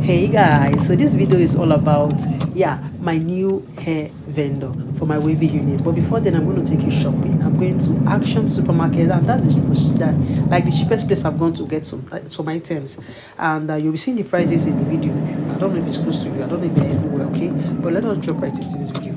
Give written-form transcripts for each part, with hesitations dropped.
Hey guys, so this video is all about my new hair vendor for my wavy unit. But before then, I'm going to take you shopping. I'm going to Action Supermarket, and that's the cheapest place I've gone to get some items. And you'll be seeing the prices in the video. I don't know if it's close to you. I don't know if they're everywhere. Okay, but let us jump right into this video.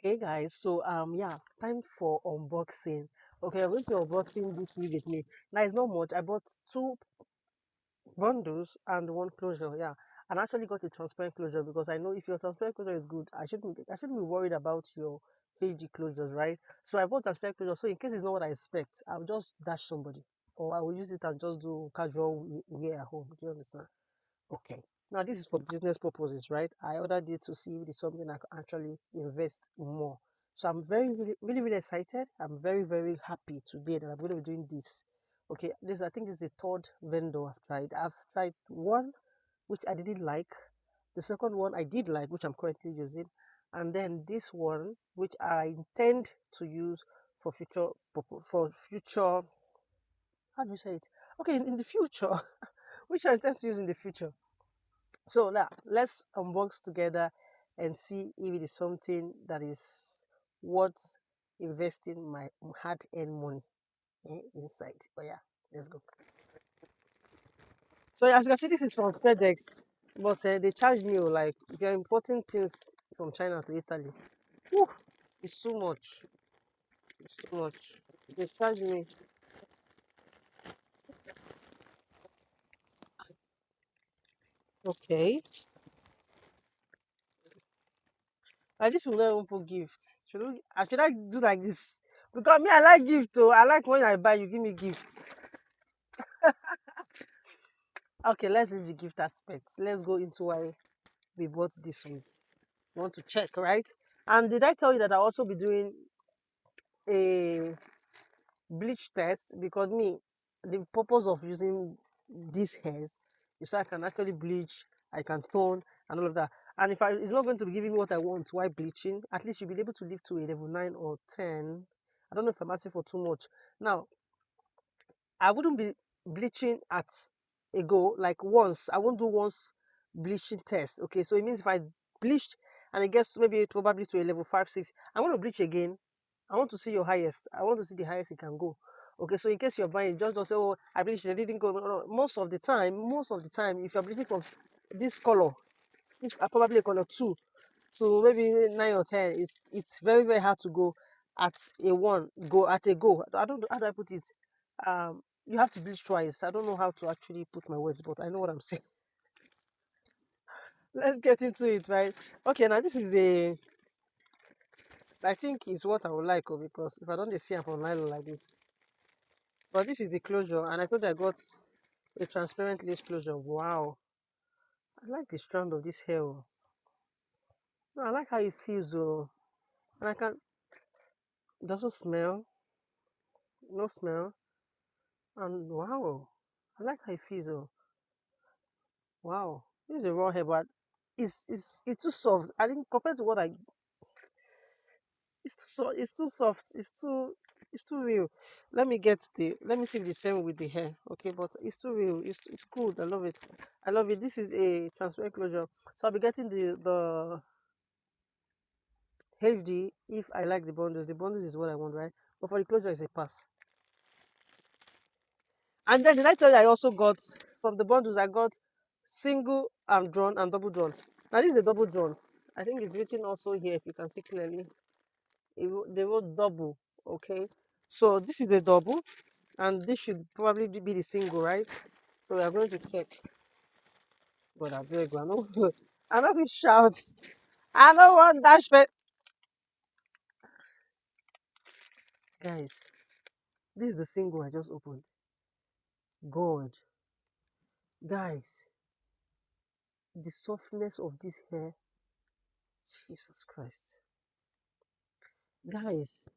Hey guys, so time for unboxing. Okay, I'm going to unboxing this new with me. Now it's not much. I bought two bundles and one closure. Yeah, and I actually got a transparent closure because I know if your transparent closure is good, I shouldn't be worried about your HD closures, right? So I bought transparent closure. So in case it's not what I expect, I'll just dash somebody, or I will use it and just do casual wear at home. Do you understand? Okay. Now this is for business purposes, right? I ordered it to see if it's something I can actually invest more. So I'm really excited. I'm very happy today that I'm going to be doing this. Okay, I think this is the third vendor I've tried. I've tried one which I didn't like, the second one I did like, which I'm currently using, and then this one which I intend to use for future. How do you say it? Okay, in the future, which I intend to use in the future. So now let's unbox together and see if it is something that is worth investing my hard-earned money inside. But yeah, let's go. So as you can see, this is from FedEx, but they charge me like if you're importing things from China to Italy, whew, it's too much. It's too much. They charge me. Okay. Like this will not even put gift. Should I do like this? Because me, I like gift though. I like when I buy, you give me gift. Okay, let's leave the gift aspect. Let's go into why we bought this one. You want to check, right? And did I tell you that I'll also be doing a bleach test? Because me, the purpose of using these hairs is so I can actually bleach, I can tone, and all of that. And if it's not going to be giving me what I want while bleaching, at least you'll be able to live to a level 9 or 10. I don't know if I'm asking for too much. Now, I wouldn't be bleaching at a go, like once. I won't do once bleaching test. Okay, so it means if I bleached and it gets to maybe probably to a level 5, 6, I want to bleach again. I want to see your highest. I want to see the highest it can go. Okay, so in case you're buying, just don't say, oh, I bleached, it didn't go. No, no. Most of the time, if you're bleaching from this color, this probably a color 2 to maybe 9 or 10, it's very, very hard to go at a one, go at a go. I don't know, how do I put it? You have to bleach twice. I don't know how to actually put my words, but I know what I'm saying. Let's get into it, right? Okay, now this is I think it's what I would like, oh, because if I don't see am for nylon like this. But this is the closure, and I thought I got a transparent lace closure. Wow, I like the strand of this hair. Oh. No, I like how it feels, oh, and I can. It also smell, no smell, and wow, I like how it feels, oh. Wow, this is a raw hair, but it's too soft. I think compared to what I, it's too it's too soft. It's too real. Let me see the same with the hair. Okay, but it's too real. It's good. I love it. I love it. This is a transparent closure. So I'll be getting the HD if I like the bundles. The bundles is what I want, right? But for the closure is a pass. And then did I tell you I also got from the bundles I got single drawn and double drawn. Now this is the double drawn. I think it's written also here if you can see clearly. They wrote double. Okay. So this is the double and this should probably be the single, right? So we are going to check. But I beg, I know I know we shout. I know one dash but guys, this is the single I just opened. God. Guys, the softness of this hair. Jesus Christ. Guys,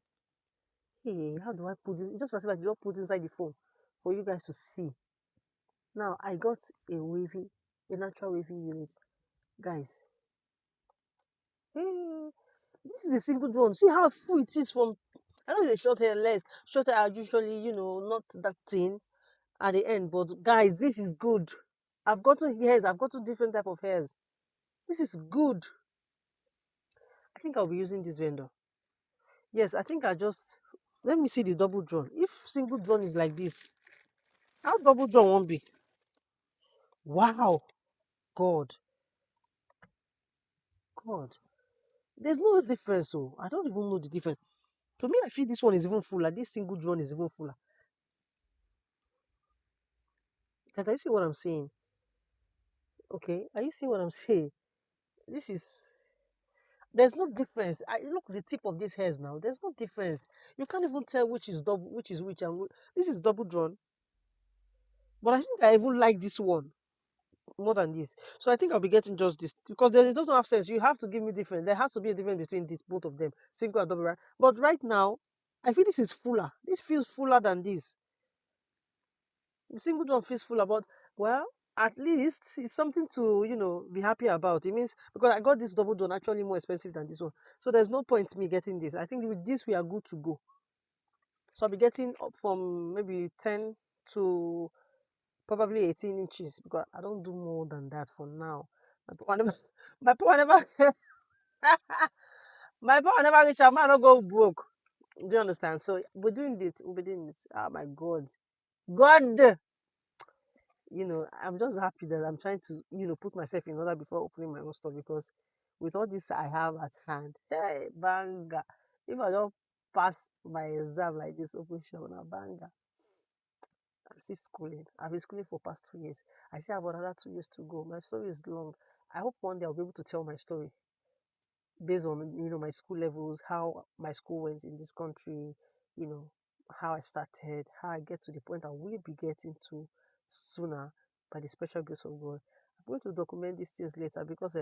hey, how do I put it? Just as if I just put inside the phone for you guys to see. Now I got a natural wavy unit. Guys, hey, this is a single drone. See how full it is from. I know the short hair less. Short hair are usually, not that thin at the end. But guys, this is good. I've gotten hairs. I've gotten different type of hairs. This is good. I think I'll be using this vendor. Yes, I think I just let me see the double drone. If single drone is like this, how double drone won't be? Wow, God, God. There's no difference. So I don't even know the difference. To me, I feel this one is even fuller. This single drone is even fuller. Can you see what I'm saying? Okay, are you seeing what I'm saying? This is there's no difference. I look the tip of these hairs now. There's no difference. You can't even tell which is double, which is which, and this is double drawn. But I think I even like this one more than this. So I think I'll be getting just this because it doesn't have sense. You have to give me different. There has to be a difference between this both of them, single and double, right? But right now, I feel this is fuller. This feels fuller than this. The single drum feels fuller, but well, at least it's something to be happy about. It means because I got this double done actually more expensive than this one, so there's no point me getting this. I think with this we are good to go. So I'll be getting up from maybe 10 to probably 18 inches because I don't do more than that for now. My power never, my power never, my power never reach. I might not go broke. Do you understand? So we're doing it. We'll be doing it. Oh my God, God. I'm just happy that I'm trying to, put myself in order before opening my own store because with all this I have at hand, hey, banger. If I don't pass my exam like this, open shop now, banger. I'm still schooling. I've been schooling for past 2 years. I still have another 2 years to go. My story is long. I hope one day I'll be able to tell my story based on my school levels, how my school went in this country, you know, how I started, how I get to the point I will be getting to sooner by the special grace of God. I'm going to document these things later because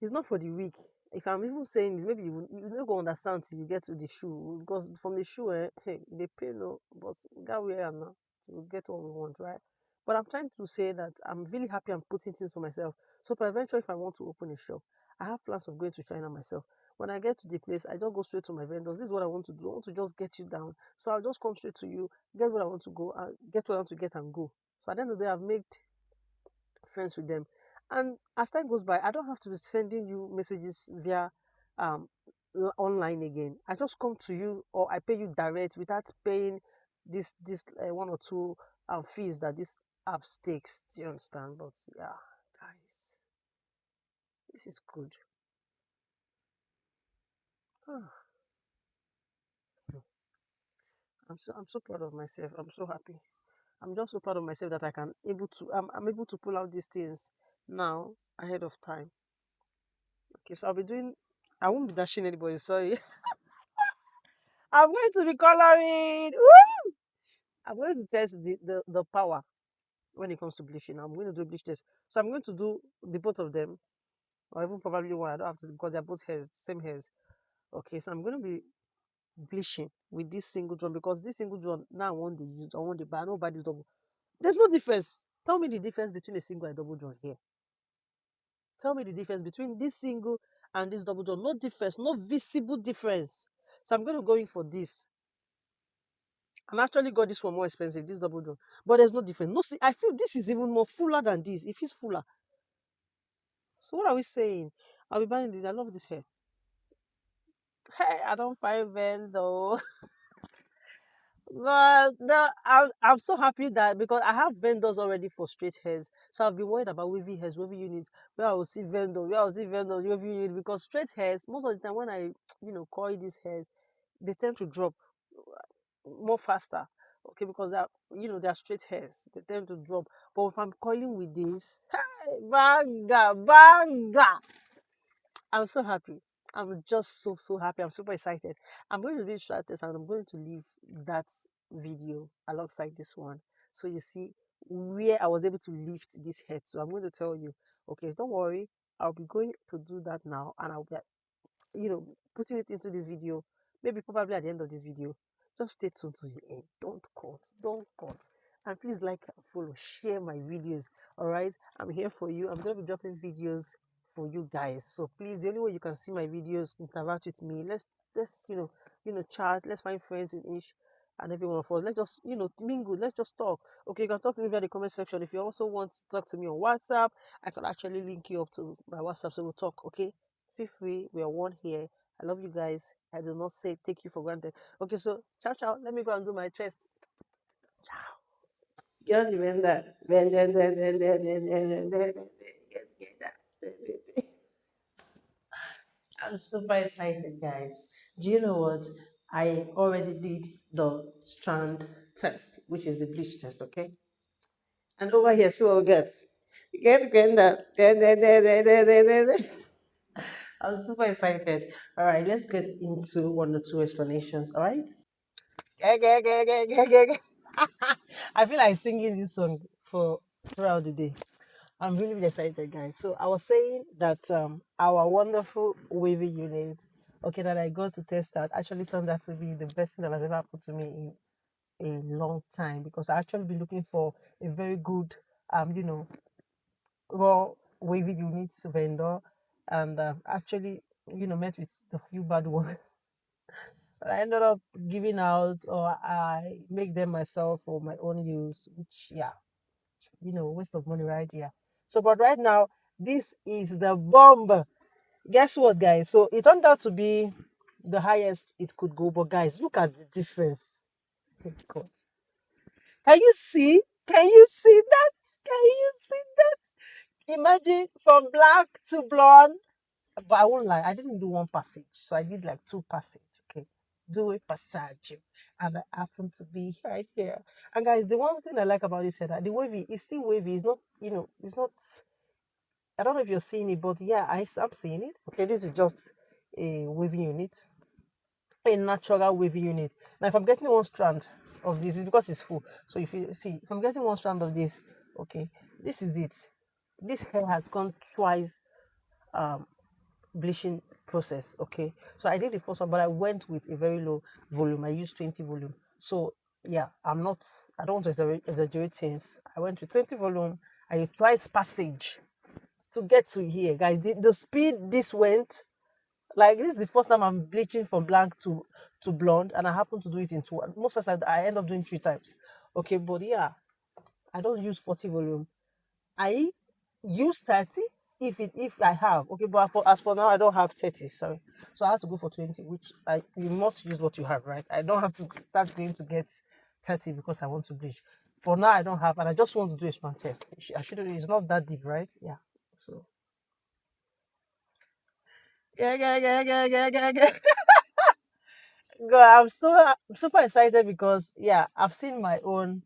it's not for the weak. If I'm even saying it, maybe you not gonna understand till you get to the shoe. Because from the shoe, hey, they pay no, but that way am now to get what we want, right? But I'm trying to say that I'm really happy I'm putting things for myself. So eventually, if I want to open a shop, I have plans of going to China myself. When I get to the place, I don't go straight to my vendors. This is what I want to do. I want to just get you down. So I'll just come straight to you, get what I want to go, get what I want to get and go. So at the end of the day, I've made friends with them. And as time goes by, I don't have to be sending you messages via um, online again. I just come to you or I pay you direct without paying this one or two fees that this app takes. Do you understand? But yeah, guys, this is good. I'm so proud of myself. I'm so happy. I'm just so proud of myself that I'm able to pull out these things now ahead of time. Okay, so I'll be doing. I won't be dashing anybody. Sorry. I'm going to be coloring. Woo! I'm going to test the power when it comes to bleaching. I'm going to do bleach test. So I'm going to do the both of them, or even probably one. I don't have to because they're both hairs, same hairs. Okay, so I'm going to be bleaching with this single drum because this single drum now I want to use. I want to buy. Nobody double. There's no difference. Tell me the difference between a single and double drum here. Tell me the difference between this single and this double drum. No difference. No visible difference. So I'm going to go in for this. And actually got this one more expensive, this double drum. But there's no difference. No, see, I feel this is even more fuller than this. It feels fuller. So what are we saying? I'll be buying this. I love this hair. Hey, I don't find vendor. But no, I'm so happy that because I have vendors already for straight hairs. So I've been worried about wavy hairs, wavy units, where I will see vendor, wavy unit. Because straight hairs, most of the time when I, coil these hairs, they tend to drop more faster. Okay, because they're straight hairs. They tend to drop. But if I'm coiling with this, hey, banga, banga. I'm so happy. I'm just so happy. I'm super excited. I'm going to do this test and I'm going to leave that video alongside this one. So you see where I was able to lift this head. So I'm going to tell you, okay, don't worry. I'll be going to do that now and I'll be putting it into this video, maybe probably at the end of this video. Just stay tuned to the end. Don't cut. Don't cut. And please like and follow, share my videos. All right. I'm here for you. I'm going to be dropping videos for you guys. So please, the only way you can see my videos, interact with me. Let's chat. Let's find friends in each and every one of us. Let's just mingle. Let's just talk. Okay, you can talk to me via the comment section. If you also want to talk to me on WhatsApp, I can actually link you up to my WhatsApp so we'll talk. Okay, feel free. We are one here. I love you guys. I do not say take you for granted. Okay, so ciao ciao. Let me go and do my test. Ciao. Just remember. I'm super excited, guys. Do you know what? I already did the strand test, which is the bleach test, okay? And over here, see what we get. Get Glenda. I'm super excited. All right, let's get into one or two explanations. All right. I feel like singing this song for throughout the day. I'm really, really excited, guys. So I was saying that our wonderful wavy unit, okay, that I got to test out actually turned out to be the best thing that has ever happened to me in a long time because I actually been looking for a very good, raw wavy units vendor, and actually, met with the few bad ones. But I ended up giving out, or I make them myself for my own use, which, yeah, waste of money right here. So, but right now, this is the bomb. Guess what, guys? So it turned out to be the highest it could go. But guys, look at the difference. Oh, God. Can you see? Can you see that? Can you see that? Imagine from black to blonde. But I won't lie, I didn't do one passage. So I did like two passage. Okay. Do a passage. and I happen to be right here. And guys, the one thing I like about this hair, that the wavy is still wavy. It's not, it's not. I don't know if you're seeing it, but yeah, I'm seeing it. Okay, this is just a wavy unit, a natural wavy unit. Now, if I'm getting one strand of this, it's because it's full. So if you see, if I'm getting one strand of this, okay, this is it. This hair has gone twice um bleaching process. Okay, so I did the first one, but I went with a very low volume. I used 20 volume. So yeah, I don't want to exaggerate things. I went with 20 volume. I did twice passage to get to here, guys. The speed this went, like, this is the first time I'm bleaching from blank to blonde, and I happen to do it in two. Most of the time I end up doing three times. Okay, but yeah, I don't use 40 volume. I use 30 if I have. Okay, but as for now, I don't have 30. Sorry, so I have to go for 20, which you must use what you have, right? I don't have to start going to get 30 because I want to bleach. For now, I don't have, and I just want to do a strong test. I should. It's not that deep, right? Yeah. So yeah, yeah, yeah, yeah, yeah, yeah, yeah. God, I'm super excited because yeah, I've seen my own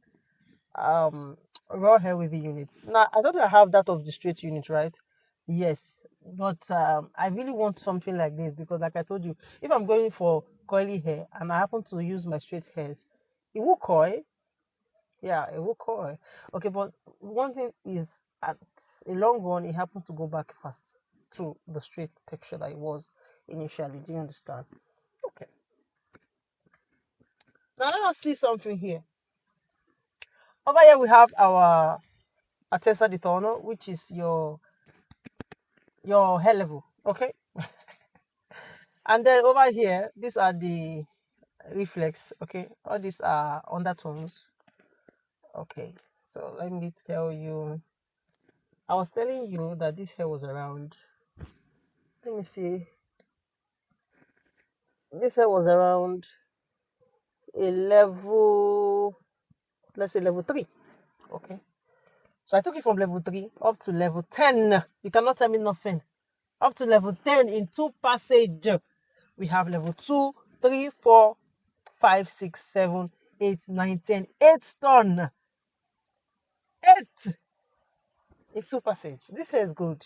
um raw hair weaving unit. Now I don't have that of the straight unit, right? Yes, but I really want something like this because, like I told you, if I'm going for coily hair and I happen to use my straight hairs, it will coil. Yeah, it will coil. Okay, but one thing is, at a long run, it happened to go back fast to the straight texture that it was initially. Do you understand? Okay. Now let us see something here. Over here we have our Atessa di Tono, which is your hair level. Okay. And then over here, these are the reflex. Okay. All these are undertones. Okay. So let me tell you. I was telling you that this hair was around. Let me see. This hair was around a level, let's say level 3. Okay. So I took it from level 3 up to level 10. You cannot tell me nothing. Up to level 10 in two passage. We have level 2, 3, 4, 5, 6, 7, 8, 9, 10. 8 ton. 8 in two passage. This hair is good.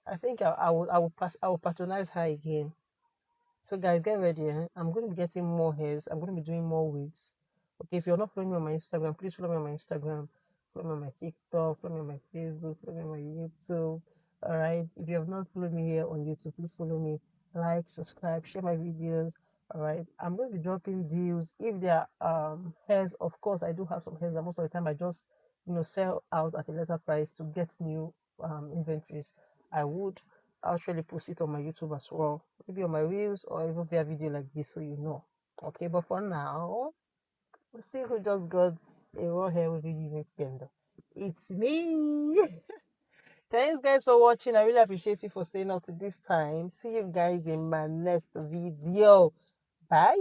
I think I will patronize her again. So guys, get ready. I'm going to be getting more hairs. I'm going to be doing more wigs. Okay, if you're not following me on my Instagram, please follow me on my Instagram. Follow me on my TikTok. Follow me on my Facebook. Follow me on my YouTube. All right. If you have not followed me here on YouTube, please follow me. Like, subscribe, share my videos. All right. I'm going to be dropping deals. If there are hairs, of course, I do have some hairs. And most of the time, I just sell out at a later price to get new inventories. I would actually post it on my YouTube as well, maybe on my reels or even via video like this, so you know. Okay, but for now, let's see who just got a raw hair with unit blender. It's me. Thanks guys for watching. I really appreciate you for staying up to this time. See you guys in my next video. Bye.